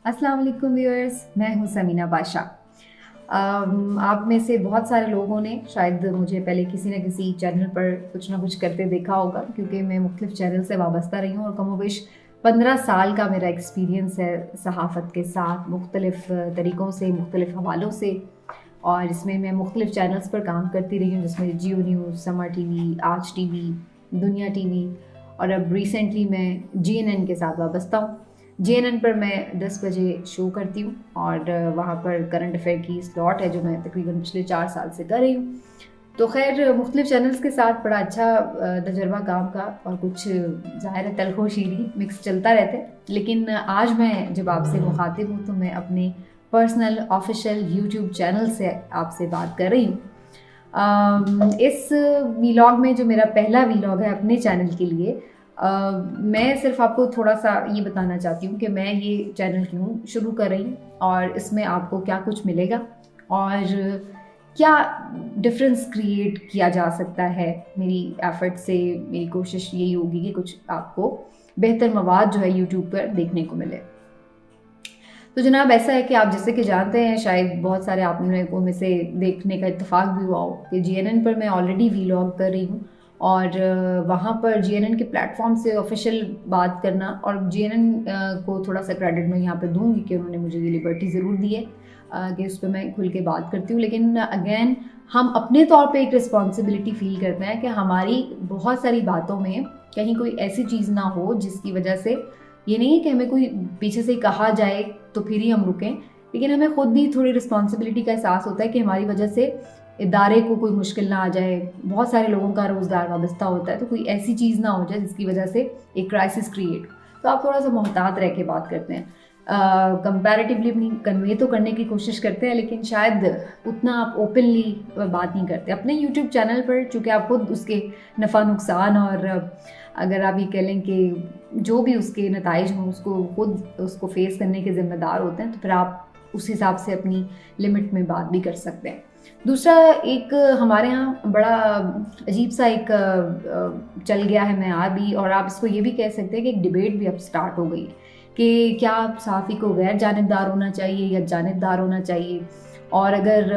अस्सलाम वालेकुम व्यूअर्स, मैं हूं समीना बाशा। आप में से बहुत सारे लोगों ने शायद मुझे पहले किसी न किसी चैनल पर कुछ ना कुछ करते देखा होगा, क्योंकि मैं मुख्तलिफ चैनल से वाबस्ता रही हूँ और कमोबेश 15 साल का मेरा एक्सपीरियंस है सहाफ़त के साथ, मुख्तलिफ तरीक़ों से, मुख्तलिफ हवालों से। और इसमें मैं मुख्तलिफ चैनल्स पर काम करती रही हूँ, जिसमें जियो न्यूज़, समर टीवी, आज टीवी, दुनिया टीवी, और अब रिसेंटली मैं जीएनएन के साथ वाबस्ता हूँ। जीएनएन पर मैं 10 बजे शो करती हूँ और वहाँ पर करंट अफेयर की स्लॉट है जो मैं तकरीबन पिछले 4 साल से कर रही हूँ। तो खैर मुख्तलिफ चैनल्स के साथ बड़ा अच्छा तजर्बा काम का, और कुछ ज़ाहिर है तलखो शीरी मिक्स चलता रहता है। लेकिन आज मैं जब आपसे मुखातिब हूँ तो मैं अपने पर्सनल ऑफिशियल यूट्यूब चैनल से आपसे बात कर रही हूँ। इस वीलॉग में, जो मेरा पहला वीलॉग है अपने चैनल के लिए, मैं सिर्फ आपको थोड़ा सा ये बताना चाहती हूँ कि मैं ये चैनल क्यों शुरू कर रही हूँ और इसमें आपको क्या कुछ मिलेगा और क्या डिफरेंस क्रिएट किया जा सकता है। मेरी एफर्ट से मेरी कोशिश यही होगी कि कुछ आपको बेहतर मवाद जो है यूट्यूब पर देखने को मिले। तो जनाब, ऐसा है कि आप जैसे कि जानते हैं, शायद बहुत सारे आप को में से देखने का इत्तेफाक भी हुआ हो कि जीएनएन पर मैं ऑलरेडी वीलॉग कर रही हूँ और वहाँ पर जीएनएन के प्लेटफॉर्म से ऑफिशियल बात करना, और जीएनएन को थोड़ा सा क्रेडिट मैं यहाँ पे दूंगी कि उन्होंने मुझे ये लिबर्टी ज़रूर दी है कि उस पर मैं खुल के बात करती हूँ। लेकिन अगेन हम अपने तौर पे एक रिस्पॉन्सिबिलिटी फ़ील करते हैं कि हमारी बहुत सारी बातों में कहीं कोई ऐसी चीज़ ना हो जिसकी वजह से, ये नहीं है कि हमें कोई पीछे से कहा जाए तो फिर ही हम रुकें, लेकिन हमें खुद भी थोड़ी रिस्पॉन्सिबिलिटी का एहसास होता है कि हमारी वजह से इदारे को कोई मुश्किल ना आ जाए। बहुत सारे लोगों का रोज़गार वाबस्ता होता है, तो कोई ऐसी चीज़ ना हो जाए जिसकी वजह से एक क्राइसिस क्रिएट हो। तो आप थोड़ा सा मोहतात रह के बात करते हैं, कंपैरेटिवली अपनी कन्वे तो करने की कोशिश करते हैं, लेकिन शायद उतना आप ओपनली बात नहीं करते अपने यूट्यूब चैनल पर, चूँकि आप खुद उसके नफ़ा नुकसान और अगर आप ये कह लें कि जो भी उसके नताइज हों उसको खुद उसको फेस करने के ज़िम्मेदार होते हैं, तो फिर आप उस हिसाब से अपनी लिमिट में बात भी कर सकते हैं। दूसरा, एक हमारे यहाँ बड़ा अजीब सा एक चल गया है, मैं आ भी, और आप इसको ये भी कह सकते हैं कि एक डिबेट भी अब स्टार्ट हो गई है कि क्या सहाफ़ी को गैर जानिबदार होना चाहिए या जानिबदार होना चाहिए। और अगर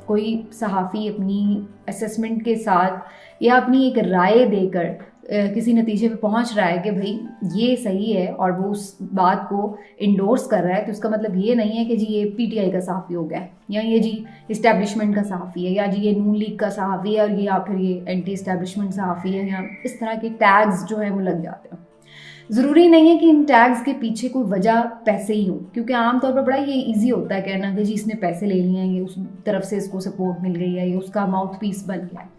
कोई सहाफ़ी अपनी असेसमेंट के साथ या अपनी एक राय देकर किसी नतीजे पे पहुंच रहा है कि भाई ये सही है, और वो उस बात को इंडोर्स कर रहा है, तो उसका मतलब ये नहीं है कि जी ये पीटीआई का सहाफ़ी हो गया, या ये जी इस्टेब्लिशमेंट का सहाफ़ी है, या जी ये नून लीग का सहाफ़ी है, और ये या फिर ये एंटी इस्टेब्लिशमेंट सहाफ़ी है, या इस तरह के टैग्स जो है वो लग जाते हैं। ज़रूरी नहीं है कि इन टैग्स के पीछे कोई वजह पैसे ही हो, क्योंकि आमतौर पर बड़ा ये इजी होता है कहना कि जी इसने पैसे ले लिए हैं, ये उस तरफ से इसको सपोर्ट मिल गई है, ये उसका माउथ पीस बन गया है।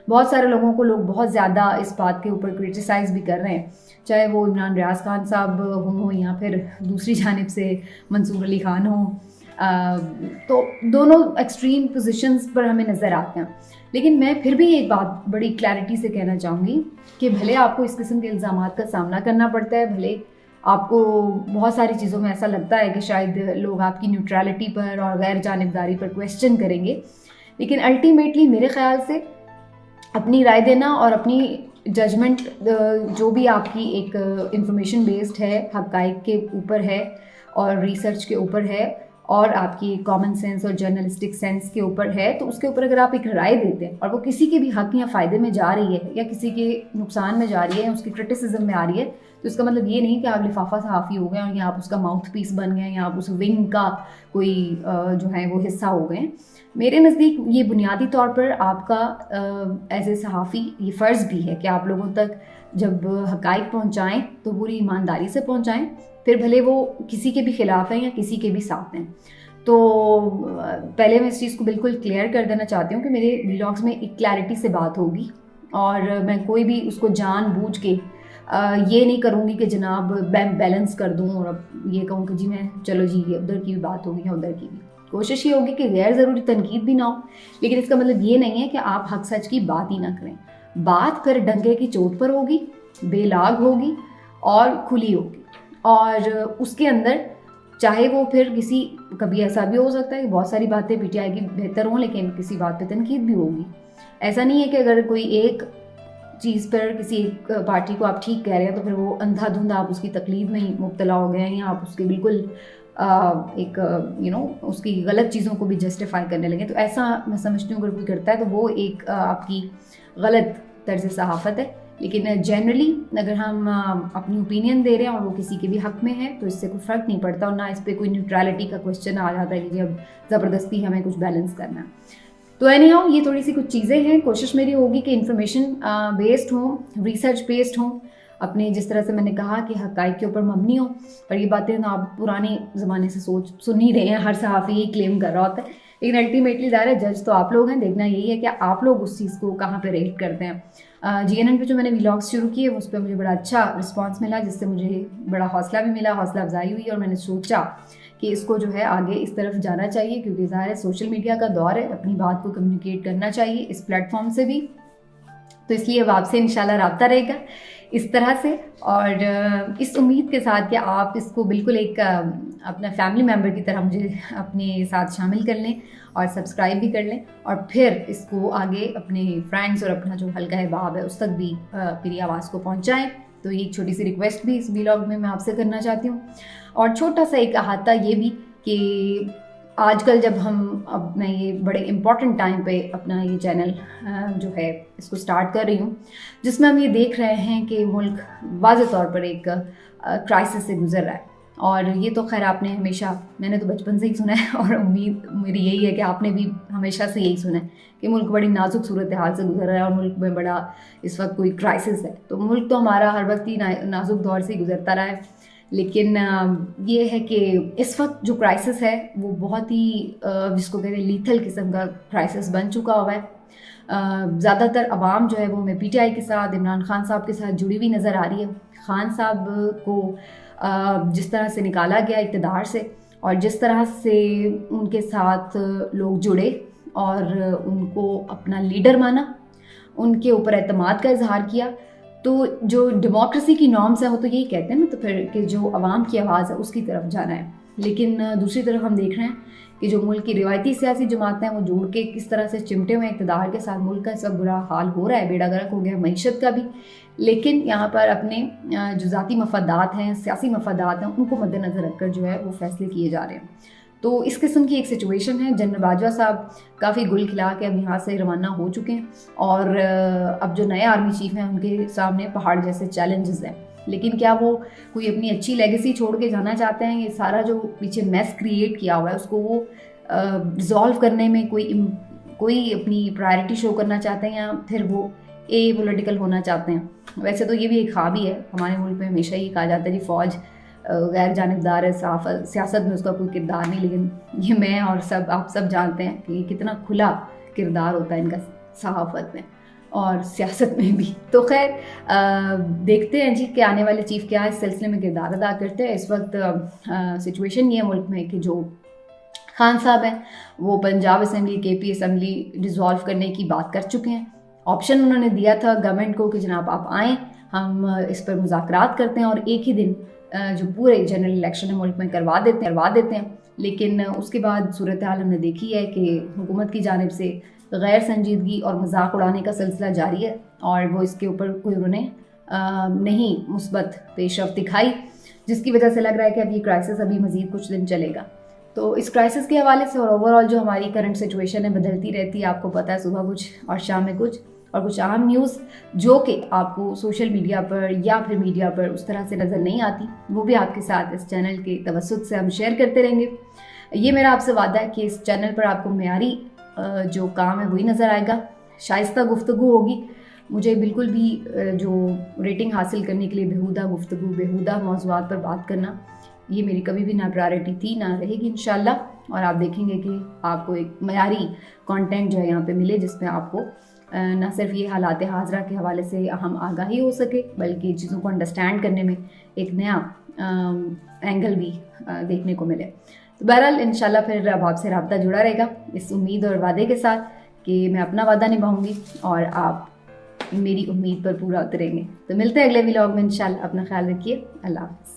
बहुत सारे लोगों को लोग बहुत ज़्यादा इस बात के ऊपर क्रिटिसाइज़ भी कर रहे हैं, चाहे वो इमरान रियाज खान साहब हों या फिर दूसरी जानिब से मंसूर अली खान हों। तो दोनों एक्सट्रीम पोजीशंस पर हमें नज़र आते हैं। लेकिन मैं फिर भी एक बात बड़ी क्लैरिटी से कहना चाहूँगी कि भले आपको इस किस्म के इल्ज़ामात का सामना करना पड़ता है, भले आपको बहुत सारी चीज़ों में ऐसा लगता है कि शायद लोग आपकी न्यूट्रलिटी पर और गैर जानिबदारी पर क्वेश्चन करेंगे, लेकिन अल्टीमेटली मेरे ख़्याल से अपनी राय देना और अपनी जजमेंट जो भी आपकी एक इंफॉर्मेशन बेस्ड है, हक़ाइक़ के ऊपर है और रिसर्च के ऊपर है और आपकी कॉमन सेंस और जर्नलिस्टिक सेंस के ऊपर है, तो उसके ऊपर अगर आप एक राय देते हैं और वो किसी के भी हक़ या फ़ायदे में जा रही है या किसी के नुकसान में जा रही है, उसकी क्रिटिसिज्म में आ रही है, तो इसका मतलब ये नहीं कि आप लिफाफा सहाफ़ी हो गए और या आप उसका माउथ पीस बन गए या आप उस विंग का कोई जो है वो हिस्सा हो गए। मेरे नज़दीक ये बुनियादी तौर पर आपका एज ए सहाफ़ी ये फ़र्ज़ भी है कि आप लोगों तक जब हक़ाइक़ पहुँचाएँ तो पूरी ईमानदारी से पहुँचाएँ, फिर भले वो किसी के भी ख़िलाफ़ हैं या किसी के भी साथ हैं। तो पहले मैं इस चीज़ को बिल्कुल क्लियर कर देना चाहती हूँ कि मेरे व्लॉग्स में एक क्लैरिटी से बात होगी और मैं कोई भी उसको जानबूझ के ये नहीं करूँगी कि जनाब बैलेंस कर दूँ और अब ये कहूँ कि जी मैं चलो जी ये उधर की भी बात होगी या उधर की भी। कोशिश ये होगी कि गैर ज़रूरी तनकीद भी ना हो, लेकिन इसका मतलब ये नहीं है कि आप हक सच की बात ही ना करें। बात फिर डंके की चोट पर होगी, बेलाग होगी और खुली होगी, और उसके अंदर चाहे वो फिर किसी, कभी ऐसा भी हो सकता है कि बहुत सारी बातें पीटीआई की बेहतर हों लेकिन किसी बात पे तनकीद भी होगी। ऐसा नहीं है कि अगर कोई एक चीज़ पर किसी एक पार्टी को आप ठीक कह रहे हैं तो फिर वो अंधाधुंध आप उसकी तकलीद में ही मुब्तला हो गए हैं या आप उसके बिल्कुल एक उसकी गलत चीज़ों को भी जस्टिफाई करने लगे। तो ऐसा मैं समझती हूँ अगर कोई करता है तो वो एक आपकी गलत तर्ज सहाफ़त है। लेकिन जनरली अगर हम अपनी ओपिनियन दे रहे हैं और वो किसी के भी हक़ में है तो इससे कोई फ़र्क नहीं पड़ता, और ना इस पर कोई न्यूट्रलिटी का क्वेश्चन आ जाता है कि अब ज़बरदस्ती हमें कुछ बैलेंस करना है। तो एनी हाउ, ये थोड़ी सी कुछ चीज़ें हैं। कोशिश मेरी होगी कि इन्फॉर्मेशन बेस्ड हो, रिसर्च बेस्ड हो, अपने जिस तरह से मैंने कहा कि हक़ाइक़ के ऊपर मबनी हो। और ये बातें ना आप पुराने ज़माने से सुन ही रहे हैं, हर सहाफ़ी यही क्लेम कर रहा होता है, लेकिन अल्टीमेटली ज़ाहिर है जज तो आप लोग हैं। देखना यही है कि आप लोग उस चीज़ को कहाँ पे रेट करते हैं। GNN पे जो मैंने व्लॉग्स शुरू किए उस पर मुझे बड़ा अच्छा रिस्पांस मिला, जिससे मुझे बड़ा हौसला भी मिला, हौसला अफजाई हुई, और मैंने सोचा कि इसको जो है आगे इस तरफ जाना चाहिए, क्योंकि ज़ाहिर है सोशल मीडिया का दौर है, अपनी बात को कम्युनिकेट करना चाहिए इस प्लेटफॉर्म से भी। तो इसलिए अब आपसे इंशाल्लाह रब्ता रहेगा इस तरह से, और इस उम्मीद के साथ कि आप इसको बिल्कुल एक अपना फैमिली मेम्बर की तरह मुझे अपने साथ शामिल कर लें और सब्सक्राइब भी कर लें, और फिर इसको आगे अपने फ्रेंड्स और अपना जो हल्का अहबाब है उस तक भी मेरी आवाज़ को पहुंचाएं। तो ये एक छोटी सी रिक्वेस्ट भी इस व्लॉग में मैं आपसे करना चाहती हूँ। और छोटा सा एक अहाता ये भी कि आजकल जब मैं ये बड़े इम्पॉर्टेंट टाइम पे अपना ये चैनल जो है इसको स्टार्ट कर रही हूँ, जिसमें हम ये देख रहे हैं कि मुल्क वाज़ेह तौर पर एक क्राइसिस से गुज़र रहा है। और ये तो खैर आपने हमेशा, मैंने तो बचपन से ही सुना है, और उम्मीद मेरी यही है कि आपने भी हमेशा से यही सुना है कि मुल्क बड़ी नाजुक सूरत हाल से गुजर रहा है और मुल्क में बड़ा इस वक्त कोई क्राइसिस है। तो मुल्क तो हमारा हर वक्त ही नाजुक दौर से ही गुजरता रहा है, लेकिन ये है कि इस वक्त जो क्राइसिस है वो बहुत ही जिसको कहते हैं लीथल किस्म का क्राइसिस बन चुका हुआ है। ज़्यादातर आवाम जो है वो हमें PTI के साथ, इमरान खान साहब के साथ जुड़ी हुई नज़र आ रही है। खान साहब को जिस तरह से निकाला गया इक़्तिदार से, और जिस तरह से उनके साथ लोग जुड़े और उनको अपना लीडर माना, उनके ऊपर एतमाद का इजहार किया, तो जो डेमोक्रेसी की नॉर्म्स है वो तो यही कहते हैं ना, तो फिर कि जो आवाम की आवाज़ है उसकी तरफ जाना है। लेकिन दूसरी तरफ हम देख रहे हैं कि जो मुल्क की रिवायती सियासी जमातें हैं वो जुड़ के किस तरह से चिमटे हुए इक़्तिदार के साथ मुल्क का इस वक्त बुरा हाल हो रहा है, बेड़ा गर्क हो गया मईशत का भी। लेकिन यहाँ पर अपने जो ज़ाती मफादात हैं, सियासी मफादात हैं, उनको मद्देनज़र रखकर जो है वो फैसले किए जा रहे हैं। तो इस किस्म की एक सिचुएशन है। जनरल बाजवा साहब काफ़ी गुल खिला के अब यहाँ से रवाना हो चुके हैं, और अब जो नए आर्मी चीफ हैं उनके सामने पहाड़ जैसे चैलेंजेस हैं। लेकिन क्या वो कोई अपनी अच्छी लेगेसी छोड़ के जाना चाहते हैं? ये सारा जो पीछे मैस क्रिएट किया हुआ है उसको वो रिजॉल्व करने में कोई अपनी प्रायोरिटी शो करना चाहते हैं, या फिर वो पॉलिटिकल होना चाहते हैं? वैसे तो ये भी एक ख्वाब ही है, हमारे मुल्क में हमेशा ही कहा जाता है जी फौज गैर जानिबदार है, सियासत में उसका कोई किरदार नहीं। लेकिन ये मैं और आप सब जानते हैं कि कितना खुला किरदार होता है इनका सहाफ़त में और सियासत में भी। तो खैर देखते हैं जी कि आने वाले चीफ क्या इस सिलसिले में किरदार अदा करते हैं। इस वक्त सिचुएशन ये है मुल्क में कि जो खान साहब हैं वो Punjab assembly, KP assembly dissolve करने की बात कर चुके हैं। ऑप्शन उन्होंने दिया था गवर्नमेंट को कि जनाब आप आएँ, हम इस पर मुज़ाकरात करते हैं और एक ही दिन जो पूरे जनरल इलेक्शन है मुल्क में करवा देते हैं। लेकिन उसके बाद सूरत हाल हमने देखी है कि हुकूमत की जानिब से गैर संजीदगी और मजाक उड़ाने का सिलसिला जारी है, और वो इसके ऊपर कोई उन्होंने नहीं मुस्बत पेशरफ्त दिखाई, जिसकी वजह से लग रहा है कि अब ये क्राइसिस अभी मज़ीद कुछ दिन चलेगा। तो इस क्राइसिस के हवाले से और ओवरऑल जो हमारी करंट सिचुएशन है बदलती रहती है, आपको पता है, सुबह कुछ और शाम में कुछ, और कुछ अहम न्यूज़ जो कि आपको सोशल मीडिया पर या फिर मीडिया पर उस तरह से नज़र नहीं आती, वो भी आपके साथ इस चैनल के तवस्सुत से हम शेयर करते रहेंगे। ये मेरा आपसे वादा है कि इस चैनल पर आपको मेयारी जो काम है वही नज़र आएगा, शाइस्ता गुफ्तगू होगी। मुझे बिल्कुल भी जो रेटिंग हासिल करने के लिए बेहुदा गुफ्तगू, बेहुदा मौज़ूआत पर बात करना, ये मेरी कभी भी ना प्रायोरिटी थी, ना रहेगी इंशाल्लाह। और आप देखेंगे कि आपको एक मेयारी कंटेंट जो है यहाँ पे मिले, जिसमें आपको न सिर्फ ये हालात हाज़रा के हवाले से हम आगाही हो सके, बल्कि चीज़ों को अंडरस्टैंड करने में एक नया एंगल भी देखने को मिले। तो बहरहाल इंशाल्लाह फिर अब आपसे रब्ता जुड़ा रहेगा इस उम्मीद और वादे के साथ कि मैं अपना वादा निभाऊंगी और आप मेरी उम्मीद पर पूरा उतरेंगे। तो मिलते हैं अगले व्लॉग में इंशाल्लाह। अपना ख्याल रखिए। अल्लाह हाफ़िज़।